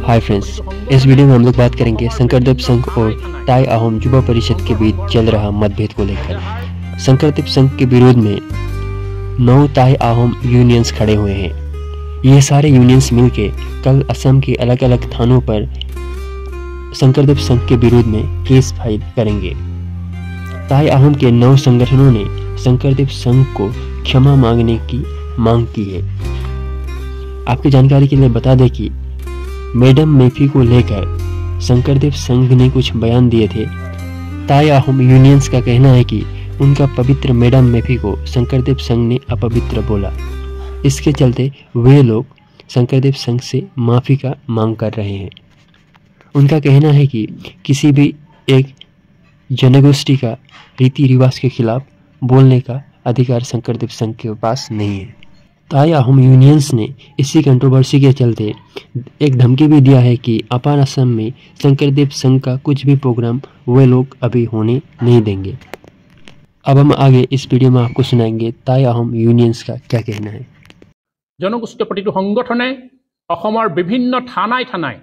Hi friends, इस video में हम लोग बात करेंगे शंकरदेव संघ और ताई अहोम युवा परिषद के बीच चल रहा मतभेद को लेकर। शंकरदेव संघ के विरोध में 9 ताई अहोम यूनियंस खड़े हुए हैं। ये सारे यूनियंस मिलके कल असम के अलग अलग थानों पर शंकरदेव संघ के विरोध में केस फाइल करेंगे। ताई अहोम के 9 संगठनों ने शंकरदेव संघ को क्षमा मांगने की मांग की है। आपकी जानकारी के लिए बता दें कि मैडम मेफी को लेकर शंकरदेव संघ ने कुछ बयान दिए थे। ताई अहोम यूनियंस का कहना है कि उनका पवित्र मैडम मेफी को शंकरदेव संघ ने अपवित्र बोला। इसके चलते वे लोग शंकरदेव संघ से माफ़ी का मांग कर रहे हैं। उनका कहना है कि किसी भी एक जनगोष्ठी का रीति रिवाज के खिलाफ बोलने का अधिकार शंकरदेव संघ के पास नहीं है। ताई अहोम यूनियंस ने इसी कंट्रोवर्सी के चलते एक धमकी भी दिया है कि अपार असम में शंकरदेव संघ का कुछ भी प्रोग्राम वे लोग अभी होने नहीं देंगे। अब हम आगे इस वीडियो में आपको सुनाएंगे ताई अहोम यूनियंस का क्या कहना है। जनगोष्ठी प्रतिটো संगठने विभिन्न थानाय थानाय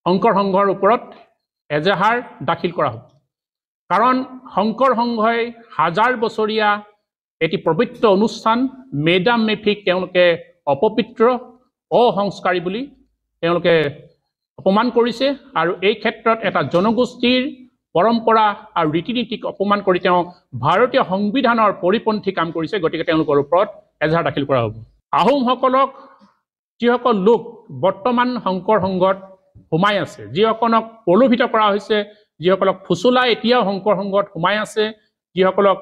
शंकर संघर ऊपर एजाहार दाखिल करा हो, कारण शंकर संघय हजार बछरिया एटी पवित्र अनुष्ठान मेडाम मेफिक अपवित्र असंस्कारी बुली अपमान करिছে আৰু এই ক্ষেত্ৰত এটা জনগোষ্ঠীৰ परम्परा और रीति नीतिक अपमान কৰি भारतीय संविधाনৰ परिपंथी काम কৰিছে। গতিকে তেওঁলোকৰ ওপৰত এজাহাৰ দাখিল কৰা হ'ব। আহোমসকলক যিসকল লোক বৰ্তমান শংকৰ সংঘত সোমাই আছে, যিসকলক প্ৰলোভিত কৰা হৈছে, যিসকলক ফুচুলাই এতিয়াও শংকৰ সংঘত সোমাই আছে, যিসকলক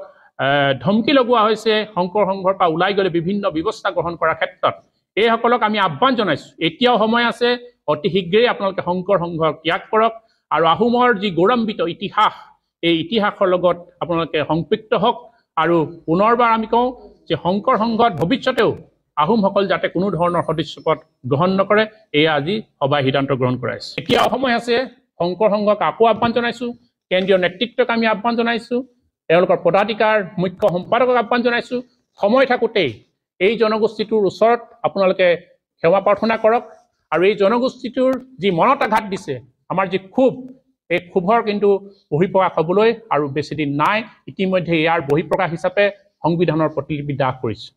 ধমকি লগোৱা হৈছে শংকৰ সংঘৰ পৰা ওলাই গ'লে বিভিন্ন ব্যৱস্থা গ্ৰহণ কৰাৰ ক্ষেত্ৰত, এইসকলক আমি আহ্বান জনাইছোঁ। এতিয়াও সময় আছে, অতি শীঘ্ৰেই আপোনালোকে শংকৰ সংঘক ত্যাগ কৰক আৰু আহোমৰ যি গৌৰৱান্বিত ইতিহাস, এই ইতিহাসৰ লগত আপোনালোকে সংপৃক্ত হওক। আৰু পুনৰবাৰ আমি কওঁ যে শংকৰ সংঘত ভৱিষ্যতেও আহোমসকল যাতে কোনো ধৰণৰ সদস্যপদ গ্ৰহণ নকৰে, এয়া আজি সভাই সিদ্ধান্ত গ্ৰহণ কৰাইছে। এতিয়াও সময় আছে, শংকৰ সংঘক আকৌ আহ্বান জনাইছোঁ। কেন্দ্ৰীয় নেতৃত্বক আমি আহ্বান জনাইছোঁ, তেওঁলোকৰ পদাধিকাৰ মুখ্য সম্পাদকক আহ্বান জনাইছোঁ। সময় থাকোঁতেই এই জনগোষ্ঠীটোৰ ওচৰত আপোনালোকে সেৱা প্ৰাৰ্থনা কৰক আৰু এই জনগোষ্ঠীটোৰ যি মনত আঘাত দিছে, আমাৰ যি ক্ষোভ, এই ক্ষোভৰ কিন্তু বহিঃপ্ৰকাশ হ'বলৈ আৰু বেছিদিন নাই। ইতিমধ্যে ইয়াৰ বহিঃপ্ৰকাশ হিচাপে সংবিধানৰ প্ৰতিলিপি দাখ কৰিছে।